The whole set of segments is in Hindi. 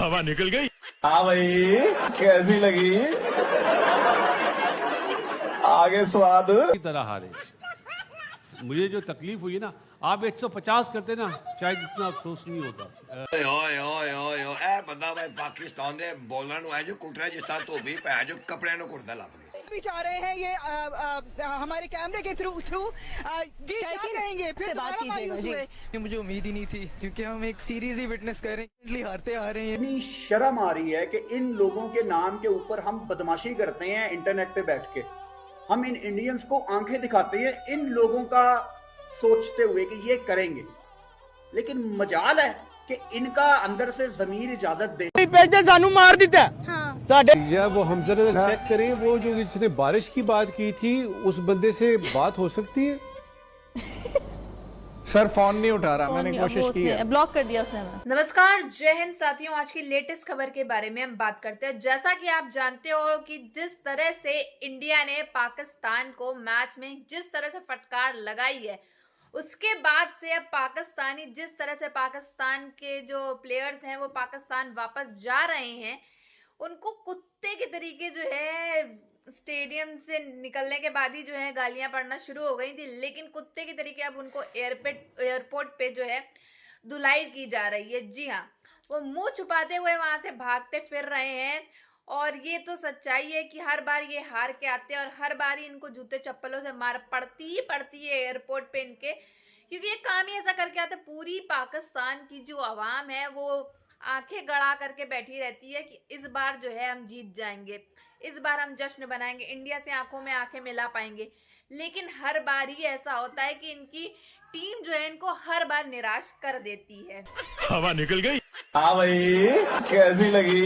हवा निकल गई। हाँ भाई, कैसी लगी? आगे स्वाद की तरह हारे। मुझे जो तकलीफ हुई ना, आप 150 करते ना, शायद इतना अफसोस नहीं होता। ਇਹ ਬੰਦਾ ਵੇ ਪਾਕਿਸਤਾਨ ਦੇ ਬੋਲਰਾਂ ਨੂੰ ਐ ਜੋ ਕੁੱਟ ਰਿਹਾ ਜਿਸ ਤਰ੍ਹਾਂ ਧੋਬੀ ਭੈ ਜੋ ਕੱਪੜਿਆਂ ਨੂੰ ਕੁੱਟਦਾ ਲੱਭ ਗਿਆ। भी चाह रहे हैं ये हमारे कैमरे के थ्रू जी क्या कहेंगे फिर दोबारा मायूस हुए। मुझे उम्मीद ही नहीं थी क्योंकि हम एक सीरीज ही विटनेस कर रहे हैं, हारते आ रहे हैं। इतनी शर्म आ रही है कि इन लोगों के नाम के ऊपर हम बदमाशी करते हैं इंटरनेट पे बैठ के। हम इन इंडियंस को आंखें दिखाते हैं इन लोगों का सोचते हुए कि ये करेंगे, लेकिन मजाल है कि इनका अंदर से जमीर इजाजत दे। सानू मार दिता या वो हम जरा चेक करें, वो जो जिसने बारिश की बात की थी उस बंदे से बात हो सकती है? सर फोन नहीं उठा रहा, मैंने कोशिश की है, ब्लॉक कर दिया उसने। नमस्कार, जय हिंद साथियों। आज की लेटेस्ट खबर के बारे में हम बात करते हैं। जैसा कि आप जानते हो कि जिस तरह से इंडिया ने पाकिस्तान को मैच में जिस तरह से फटकार लगाई है, उसके बाद से अब पाकिस्तानी जिस तरह से पाकिस्तान के जो प्लेयर्स हैं वो पाकिस्तान वापस जा रहे हैं, उनको कुत्ते के तरीके जो है स्टेडियम से निकलने के बाद ही जो है गालियां पड़ना शुरू हो गई थी, लेकिन कुत्ते के तरीके अब उनको एयरपोर्ट पे जो है धुलाई की जा रही है। जी हाँ, वो मुंह छुपाते हुए वहां से भागते फिर रहे हैं। और ये तो सच्चाई है कि हर बार ये हार के आते हैं और हर बार ही इनको जूते चप्पलों से मार पड़ती है एयरपोर्ट पे इनके, क्योंकि ये काम ही ऐसा करके आते। पूरी पाकिस्तान की जो आवाम है वो आंखें गड़ा करके बैठी रहती है कि इस बार जो है हम जीत जाएंगे, इस बार हम जश्न बनाएंगे, इंडिया से आंखों में आंखें मिला पाएंगे। लेकिन हर बार ही ऐसा होता है कि इनकी टीम जो है इनको हर बार निराश कर देती है। हवा निकल गई। हाँ भाई, कैसी लगी?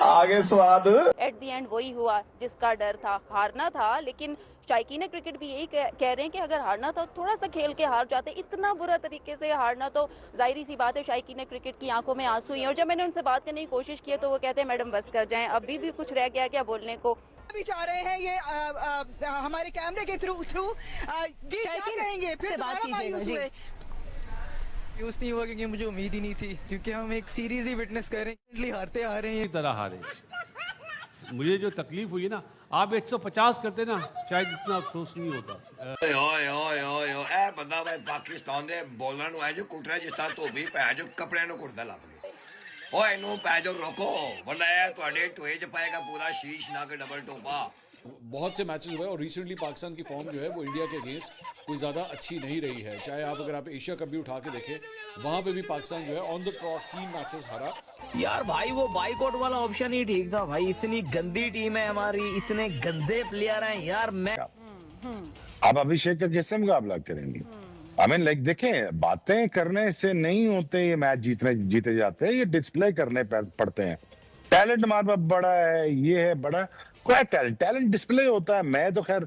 आगे स्वाद। एट द एंड वही हुआ जिसका डर था, हारना था। लेकिन शायकीन क्रिकेट भी यही कह रहे हैं कि अगर हारना था तो थोड़ा सा खेल के हार जाते, इतना बुरा तरीके से हारना तो जाहिर सी बात है शायकीन क्रिकेट की आंखों में आंसू ही हैं। और जब मैंने उनसे बात करने की कोशिश की तो वो कहते हैं मैडम बस कर जाएं, अभी भी कुछ रह गया क्या बोलने को। भी चाह रहे हैं ये हमारे कैमरे के थ्रू जी क्या कहेंगे फिर दोबारा मायूस हुए। यूज नहीं हुआ क्योंकि मुझे उम्मीद ही नहीं थी क्योंकि हम एक सीरीज ही विटनेस कर रहे हैं, हारते आ रहे हैं। की तरह हारे। मुझे जो तकलीफ हुई ना, आप 150 करते ना, शायद इतना अफसोस नहीं होता। ਇਹ ਬੰਦਾ ਵੇ ਪਾਕਿਸਤਾਨ ਦੇ ਬੋਲਰਾਂ ਨੂੰ ਐ ਜੋ ਕੁੱਟ ਰਿਹਾ ਜਿਸ ਤਰ੍ਹਾਂ ਧੋਬੀ ਭੈ ਜੋ ਕੱਪੜਿਆਂ ਨੂੰ ਕੁੱਟਦਾ ਲੱਭ ਗਿਆ। ਓਏ ਇਹਨੂੰ ਭੈ ਜੋ ਰੋਕੋ, ਵਰਨਾ ਇਹ ਤੁਹਾਡੇ ਟੋਏ 'ਚ ਪਾਏਗਾ ਪੂਰਾ ਸ਼ੀਸ਼ ਨਾ ਕੇ डबल टोपा। बहुत से मैचेस हुए और रिसेंटली पाकिस्तान की फॉर्म जो है वो इंडिया के अगेंस्ट कोई ज़्यादा अच्छी नहीं रही है। चाहे आप अगर आप एशिया कप भी उठा के देखें, वहाँ पे भी पाकिस्तान जो है ऑन द ट्रॉट 3 मैचेस हारा। यार भाई वो बाइकआउट वाला ऑप्शन ही ठीक था भाई, इतनी गंदी टीम है हमारी, इतने गंदे प्लेयर हैं यार। मैं आप अभिषेक का कैसे मुकाबला करेंगे? आई मीन लाइक देखें, बातें करने से नहीं होते ये मैच जीते जाते हैं, ये डिस्प्ले करने पड़ते हैं। टैलेंट हमारे पास बड़ा है, ये है बड़ा, क्या टैलेंट डिस्प्ले होता है। मैं तो खैर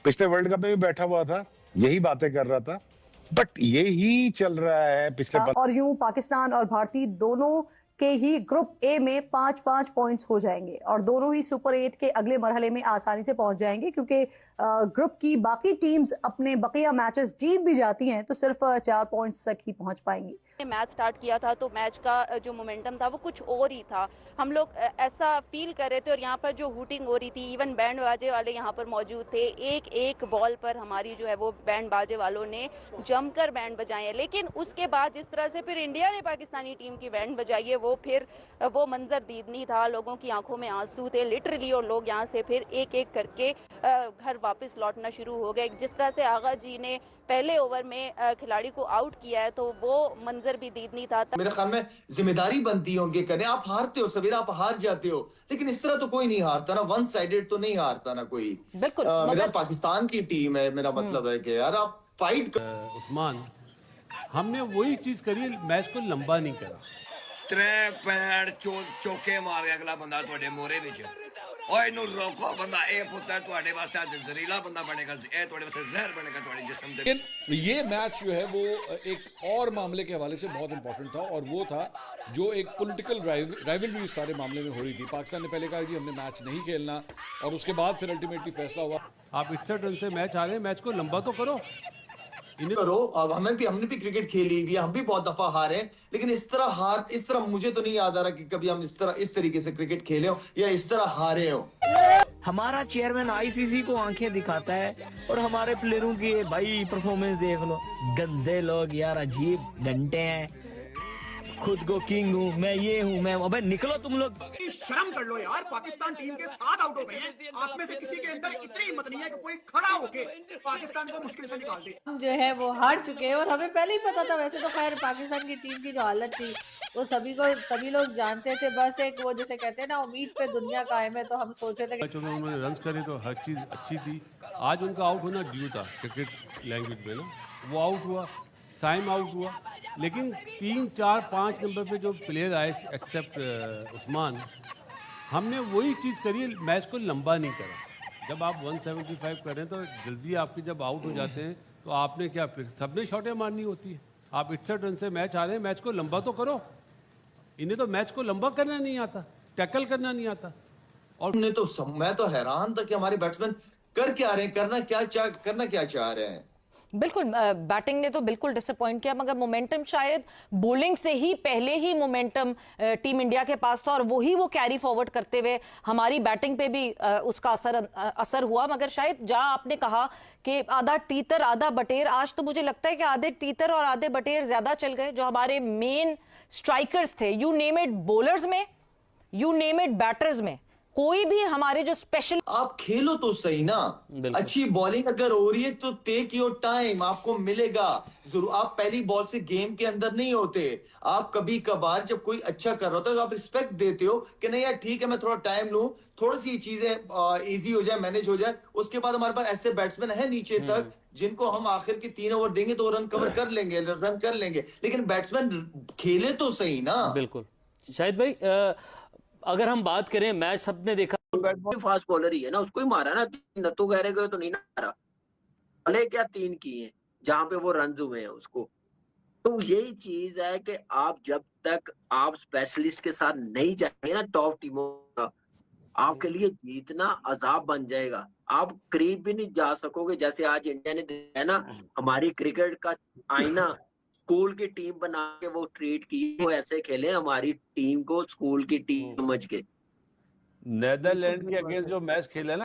पिछले वर्ल्ड कप में भी बैठा हुआ था, यही बातें कर रहा था, बट यही चल रहा है पिछले और यूं पाकिस्तान और भारतीय दोनों के ही ग्रुप ए में 5-5 पॉइंट्स हो जाएंगे और दोनों ही सुपर 8 के अगले मरहले में आसानी से पहुंच जाएंगे, क्योंकि ग्रुप की बाकी टीम्स अपने बकिया मैचेस जीत भी जाती हैं तो सिर्फ 4 पॉइंट्स तक ही पहुंच पाएंगी। मैच स्टार्ट किया था तो मैच का जो मोमेंटम था वो कुछ और ही था, हम लोग ऐसा फील कर रहे थे। और यहाँ पर जो हूटिंग हो रही थी, इवन बैंड बाजे वाले यहाँ पर मौजूद थे, एक एक बॉल पर हमारी जो है वो बैंड बाजे वालों ने जमकर बैंड बजाए हैं। लेकिन उसके बाद जिस तरह से फिर इंडिया ने पाकिस्तानी टीम की बैंड बजाई है, वो फिर वो मंजर दीदनी था, लोगों की आंखों में आंसू थे लिटरली। और लोग यहाँ से फिर एक एक करके घर वापस लौटना शुरू हो गए। जिस तरह से आगा जी ने पहले ओवर में खिलाड़ी को आउट किया है तो वो मंजर भी दीदनी था। मेरे ख्याल में जिम्मेदारी बनती है उनके करने। आप हारते हो सवेरा, आप हार जाते हो, लेकिन इस तरह तो कोई नहीं हारता ना, वन साइडेड तो नहीं हारता ना कोई। बिल्कुल मेरा पाकिस्तान की टीम है, मेरा मतलब है कि यार आप फाइट उस्मान, हमने वही चीज करी, मैच को लंबा नहीं करा। 3 पैर चौके मार गया अगला बंदा ਤੁਹਾਡੇ ਮੋਰੇ ਵਿੱਚ। ਓਏ ਇਹਨੂੰ ਰੋਕੋ, ਬੰਦਾ ਇਹ ਪੁੱਤਰ ਤੁਹਾਡੇ ਵਾਸਤੇ ਅੱਜ ਜ਼ਹਿਰੀਲਾ ਬੰਦਾ ਬਣੇਗਾ, ਇਹ ਤੁਹਾਡੇ ਵਾਸਤੇ ਜ਼ਹਿਰ ਬਣेगा ਤੁਹਾਡੇ जिस्म ਦੇ। लेकिन ये मैच जो है वो एक और मामले के हवाले से बहुत इंपॉर्टेंट था, और वो था जो एक पॉलिटिकल राइवलरी इस सारे मामले में हो रही थी। पाकिस्तान ने पहले कहा जी हमने मैच नहीं खेलना, और उसके बाद फिर अल्टीमेटली फैसला हुआ। आप 61 रन से मैच हारे, मैच को लंबा तो करो। करो। अब हमने भी क्रिकेट खेली हुई है, हम भी बहुत दफा हारे हैं, लेकिन इस तरह मुझे तो नहीं याद आ रहा कि कभी हम इस तरीके से क्रिकेट खेले हो या इस तरह हारे हो। हमारा चेयरमैन आईसीसी को आंखें दिखाता है और हमारे प्लेयरों की भाई परफॉर्मेंस देख लो। गंदे लोग यार, अजीब घंटे हैं, खुद को किंग हूँ मैं, ये हूँ मैं। अबे निकलो तुम लोग, शर्म कर लो यार, पाकिस्तान टीम के 7 आउट हो गए हैं, आप में से किसी के अंदर इतनी हिम्मत नहीं है कि कोई खड़ा होके पाकिस्तान को मुश्किल से निकाल दे। हम जो है वो हार चुके हैं और हमें पहले ही पता था। वैसे तो खैर पाकिस्तान की टीम की जो हालत थी वो सभी लोग जानते थे। बस एक वो जैसे कहते हैं ना, उम्मीद पे दुनिया कायम है, तो हम सोचे थे मैचों में उन्होंने रन करे तो हर चीज़ अच्छी थी। आज उनका आउट होना ड्यू था क्रिकेट लैंग्वेज में ना, वो आउट हुआ, साइम आउट हुआ, लेकिन 3, 4, 5 नंबर पे जो प्लेयर आए एक्सेप्ट उस्मान, हमने वही चीज़ करी, मैच को लंबा नहीं करा। जब आप 175 करें तो जल्दी आपके जब आउट हो जाते हैं तो आपने क्या, फिर सबने शॉटें मारनी होती है। आप 61 रन से मैच आ रहे हैं, मैच को लंबा तो करो। इन्हें तो मैच को लंबा करना नहीं आता, टैकल करना नहीं आता। और मैं तो हैरान था कि हमारे बैट्समैन कर क्या रहे हैं, करना क्या चाह रहे हैं। बिल्कुल, बैटिंग ने तो बिल्कुल डिसअपॉइंट किया, मगर मोमेंटम शायद बॉलिंग से ही पहले ही मोमेंटम टीम इंडिया के पास था और वो कैरी फॉरवर्ड करते हुए हमारी बैटिंग पे भी उसका असर हुआ। मगर शायद जहां आपने कहा कि आधा तीतर आधा बटेर, आज तो मुझे लगता है कि आधे तीतर और आधे बटेर ज्यादा चल गए। जो हमारे मेन स्ट्राइकर्स थे, यू नेम इट, बॉलर्स में, यू नेम इट, बैटर्स में, कोई भी हमारे जो स्पेशल। आप खेलो तो सही ना, अच्छी बॉलिंग अगर हो रही है तो टेक योर टाइम, आपको मिलेगा जरूर। आप पहली बॉल से गेम के अंदर नहीं होते, आप कभी कभार जब कोई अच्छा कर रहा होता है तो आप रिस्पेक्ट देते हो कि नहीं यार ठीक है, मैं थोड़ा टाइम लूं, थोड़ी सी चीजें इजी हो जाए, मैनेज हो जाए। उसके बाद हमारे पास ऐसे बैट्समैन है नीचे तक जिनको हम आखिर के 3 ओवर देंगे तो रन कवर कर लेंगे, रन कर लेंगे, लेकिन बैट्समैन खेले तो सही ना। बिल्कुल शाहिद भाई, अगर हम बात करें, मैच सबने देखा, फास्ट बॉलर ही है ना, उसको ही मारा ना, नत्थु गहरे को तो नहीं मारा, भले क्या 3 किए हैं जहां पे वो रन हुए हैं उसको। तो यही चीज है कि आप जब तक आप स्पेशलिस्ट के साथ नहीं जाएंगे ना टॉप टीमों का, आपके लिए जीतना अजाब बन जाएगा, आप करीब भी नहीं जा सकोगे। जैसे आज इंडिया ने देखा है ना, हमारी क्रिकेट का आईना स्कूल की टीम बना के वो ट्रीट की, वो ऐसे खेले हमारी टीम को स्कूल की टीम समझ के। नेदरलैंड के अगेंस्ट जो मैच खेला ना,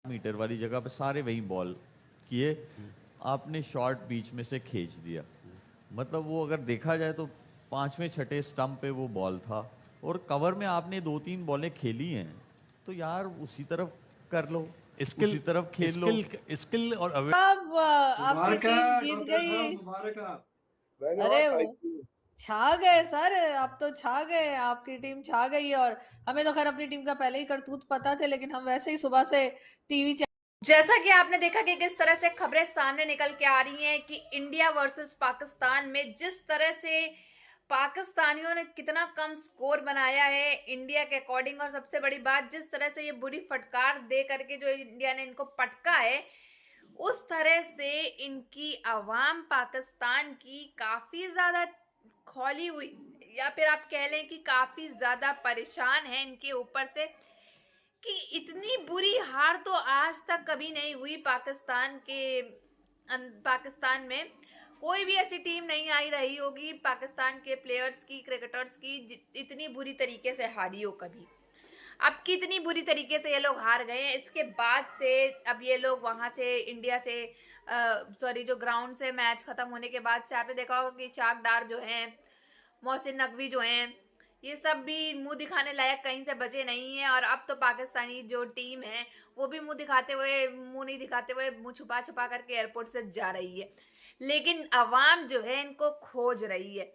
मीटर वाली जगह पे सारे वही बॉल किए, आपने शॉट बीच में से खींच दिया। मतलब वो अगर देखा जाए तो 5वें 6ठे स्टंप पे वो बॉल था और कवर में आपने 2-3 बॉलें खेली हैं, तो यार उसी तरफ कर लो, उसी तरफ खेल लो। स्किल और अब आपकी टीम जीत गई। अरे छा गए सर, आप तो छा गए, आपकी टीम छा गई। और हमें तो खैर अपनी टीम का पहले ही करतूत पता थे, लेकिन हम वैसे ही सुबह से टीवी जैसा कि आपने देखा कि किस तरह से खबरें सामने निकल के आ रही हैं कि इंडिया वर्सेस पाकिस्तान में जिस तरह से पाकिस्तानियों ने कितना कम स्कोर बनाया है इंडिया के अकॉर्डिंग, और सबसे बड़ी बात जिस तरह से ये बुरी फटकार दे करके जो इंडिया ने इनको पटका है, उस तरह से इनकी आवाम पाकिस्तान की काफी ज्यादा खौली हुई, या फिर आप कह लें कि काफी ज्यादा परेशान है इनके ऊपर से कि इतनी बुरी हार तो आज तक कभी नहीं हुई पाकिस्तान में। कोई भी ऐसी टीम नहीं आई रही होगी पाकिस्तान के प्लेयर्स की, क्रिकेटर्स की, इतनी बुरी तरीके से हारी हो कभी। अब कितनी बुरी तरीके से ये लोग हार गए हैं, इसके बाद से अब ये लोग वहां से इंडिया से जो ग्राउंड से मैच खत्म होने के बाद से आपने देखा होगा कि चाक डार जो हैं, मोहसिन नकवी जो हैं, ये सब भी मुंह दिखाने लायक कहीं से बचे नहीं है। और अब तो पाकिस्तानी जो टीम है वो भी मुंह नहीं दिखाते हुए मुंह छुपा छुपा करके एयरपोर्ट से जा रही है, लेकिन अवाम जो है इनको खोज रही है।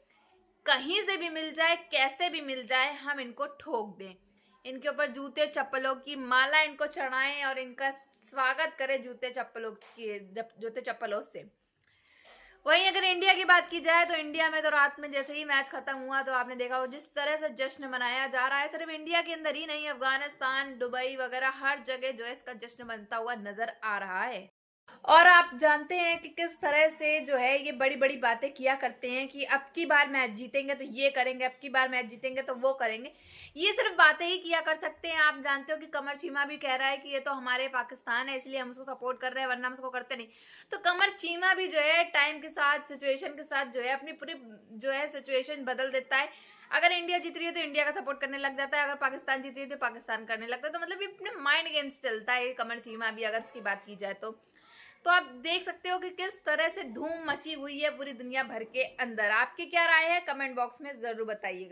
कहीं से भी मिल जाए, कैसे भी मिल जाए, हम इनको ठोक दें, इनके ऊपर जूते चप्पलों की माला इनको चढ़ाएं और इनका स्वागत करें जूते चप्पलों से। वहीं अगर इंडिया की बात की जाए तो इंडिया में तो रात में जैसे ही मैच खत्म हुआ तो आपने देखा हो जिस तरह से जश्न मनाया जा रहा है। सिर्फ इंडिया के अंदर ही नहीं, अफगानिस्तान, दुबई वगैरह हर जगह जो है इसका जश्न बनता हुआ नजर आ रहा है। और आप जानते हैं कि किस तरह से जो है ये बड़ी बड़ी बातें किया करते हैं कि अब की बार मैच जीतेंगे तो ये करेंगे, अब की बार मैच जीतेंगे तो वो करेंगे। ये सिर्फ बातें ही किया कर सकते हैं। आप जानते हो कि कमर चीमा भी कह रहा है कि ये तो हमारे पाकिस्तान है इसलिए हम उसको सपोर्ट कर रहे हैं, वरना हम उसको करते नहीं। तो कमर चीमा भी जो है टाइम के साथ, सिचुएशन के साथ जो है अपनी पूरी जो है सिचुएशन बदल देता है। अगर इंडिया जीत रही है तो इंडिया का सपोर्ट करने लग जाता है, अगर पाकिस्तान जीत रही है तो पाकिस्तान करने लगता है। तो मतलब ये अपने माइंड गेम्स चलता है कमर चीमा भी, अगर उसकी बात की जाए तो आप देख सकते हो कि किस तरह से धूम मची हुई है पूरी दुनिया भर के अंदर। आपकी क्या राय है, कमेंट बॉक्स में जरूर बताइएगा।